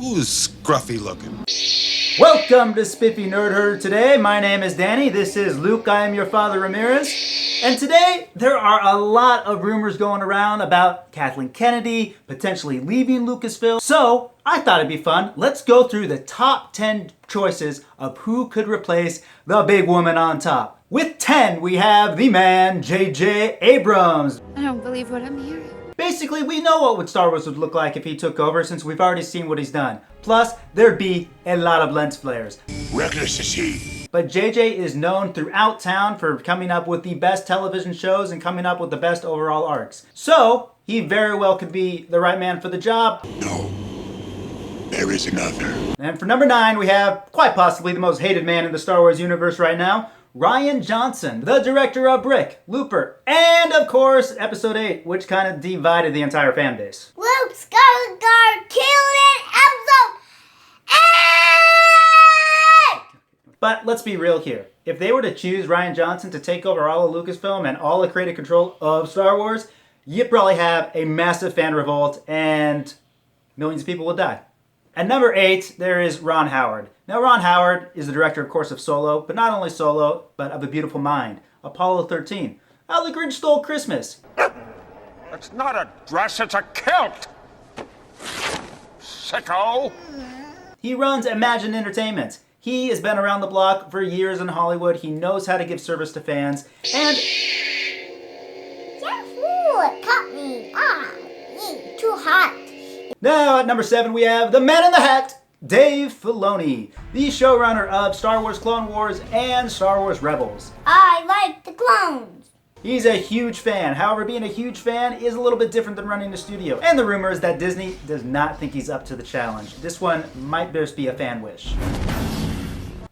Who's scruffy looking? Welcome to Spiffy Nerd Herd today. My name is Danny. This is Luke. I am your father, Ramirez. And today, there are a lot of rumors going around about Kathleen Kennedy potentially leaving Lucasfilm. So, I thought it'd be fun. Let's go through the top 10 choices of who could replace the big woman on top. With 10, we have the man, J.J. Abrams. I don't believe what I'm hearing. Basically, we know what Star Wars would look like if he took over, since we've already seen what he's done. Plus, there'd be a lot of lens flares. Reckless is he. But JJ is known throughout town for coming up with the best television shows and coming up with the best overall arcs. So, he very well could be the right man for the job. No, there is another. And for number 9, we have quite possibly the most hated man in the Star Wars universe right now, Rian Johnson, the director of Brick, Looper, and of course, Episode 8, which kind of divided the entire fan base. Luke Skywalker killed in episode 8! But let's be real here. If they were to choose Rian Johnson to take over all of Lucasfilm and all the creative control of Star Wars, you'd probably have a massive fan revolt and millions of people would die. At number 8, there is Ron Howard. Now, Ron Howard is the director, of course, of Solo, but not only Solo, but of A Beautiful Mind, Apollo 13, How the Grinch Stole Christmas. It's not a dress, it's a kilt! Sicko! He runs Imagine Entertainment. He has been around the block for years in Hollywood. He knows how to give service to fans, and Careful, cut me. Too hot. now at number 7 we have the Man in the Hat, Dave Filoni, the showrunner of Star Wars Clone Wars and Star Wars Rebels. I like the clones. He's a huge fan. However, being a huge fan is a little bit different than running a studio. And the rumor is that Disney does not think he's up to the challenge. This one might just be a fan wish.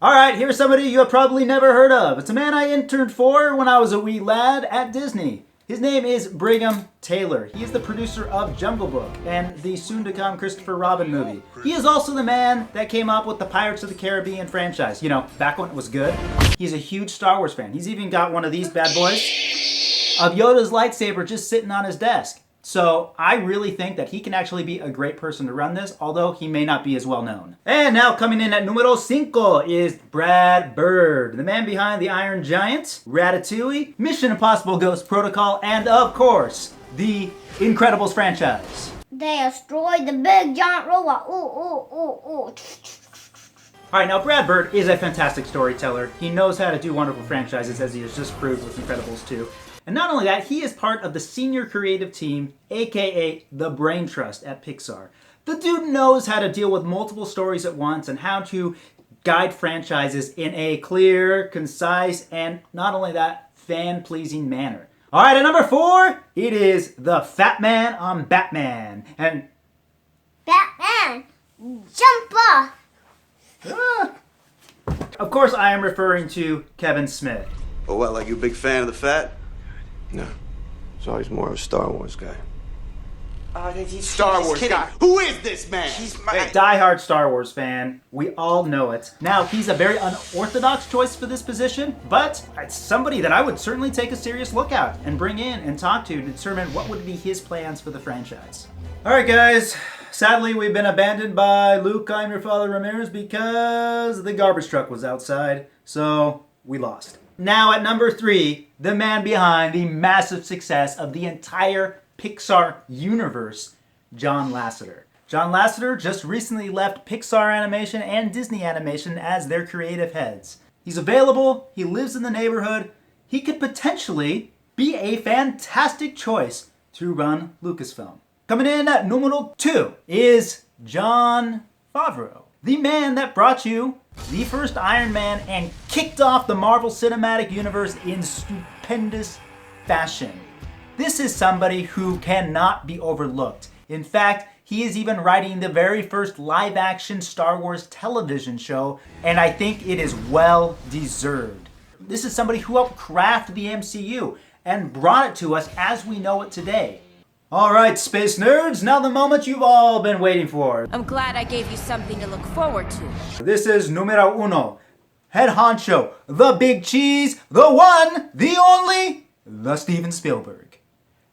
Alright, here's somebody you have probably never heard of. It's a man I interned for when I was a wee lad at Disney. His name is Brigham Taylor. He is the producer of Jungle Book and the soon-to-come Christopher Robin movie. He is also the man that came up with the Pirates of the Caribbean franchise. You know, back when it was good. He's a huge Star Wars fan. He's even got one of these bad boys of Yoda's lightsaber just sitting on his desk. So I really think that he can actually be a great person to run this, although he may not be as well known. And now coming in at numero 5 is Brad Bird, the man behind The Iron Giant, Ratatouille, Mission Impossible Ghost Protocol, and of course, the Incredibles franchise. They destroyed the big giant robot. Ooh. Alright, now Brad Bird is a fantastic storyteller. He knows how to do wonderful franchises, as he has just proved with Incredibles 2. And not only that, he is part of the senior creative team, aka the Brain Trust at Pixar. The dude knows how to deal with multiple stories at once and how to guide franchises in a clear, concise, and not only that, fan-pleasing manner. Alright, at number 4, it is the Fat Man on Batman. And Batman, jump off. Of course, I am referring to Kevin Smith. Oh, what, like you a big fan of the fat? No. So he's more of a Star Wars guy. Star Wars guy. Who is this man? He's my... Diehard Star Wars fan. We all know it. Now, he's a very unorthodox choice for this position, but it's somebody that I would certainly take a serious look at and bring in and talk to determine what would be his plans for the franchise. Alright guys, sadly we've been abandoned by Luke, I'm your father, Ramirez, because the garbage truck was outside, so we lost. Now at number 3, the man behind the massive success of the entire Pixar universe, John Lasseter. John Lasseter just recently left Pixar Animation and Disney Animation as their creative heads. He's available, he lives in the neighborhood, he could potentially be a fantastic choice to run Lucasfilm. Coming in at numero 2 is Jon Favreau, the man that brought you the first Iron Man and kicked off the Marvel Cinematic Universe in stupendous fashion. This is somebody who cannot be overlooked. In fact, he is even writing the very first live-action Star Wars television show, and I think it is well deserved. This is somebody who helped craft the MCU and brought it to us as we know it today. Alright, space nerds, now the moment you've all been waiting for. I'm glad I gave you something to look forward to. This is numero 1. Head honcho, the big cheese, the one, the only, the Steven Spielberg.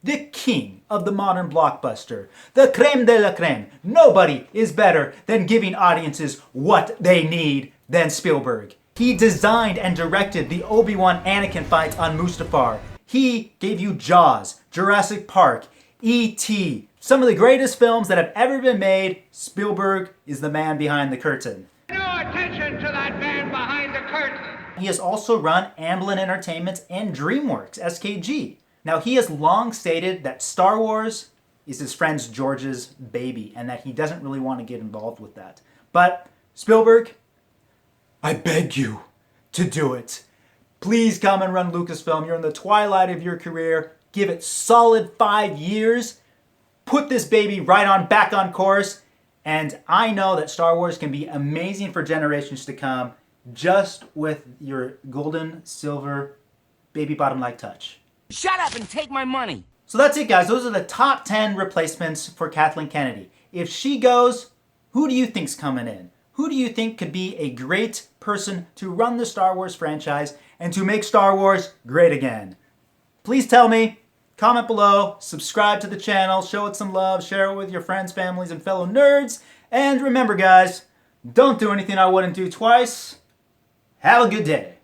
The king of the modern blockbuster. The creme de la creme. Nobody is better than giving audiences what they need than Spielberg. He designed and directed the Obi-Wan Anakin fight on Mustafar. He gave you Jaws, Jurassic Park, E.T., some of the greatest films that have ever been made. Spielberg is the man behind the curtain. No attention to that man behind the curtain. He has also run Amblin Entertainment and DreamWorks, SKG. Now, he has long stated that Star Wars is his friend George's baby and that he doesn't really want to get involved with that. But Spielberg, I beg you to do it. Please come and run Lucasfilm. You're in the twilight of your career. Give it solid 5 years. Put this baby back on course. And I know that Star Wars can be amazing for generations to come just with your golden, silver, baby bottom-like touch. Shut up and take my money. So that's it, guys. Those are the top 10 replacements for Kathleen Kennedy. If she goes, who do you think's coming in? Who do you think could be a great person to run the Star Wars franchise and to make Star Wars great again? Please tell me. Comment below, subscribe to the channel, show it some love, share it with your friends, families, and fellow nerds. And remember, guys, don't do anything I wouldn't do twice. Have a good day.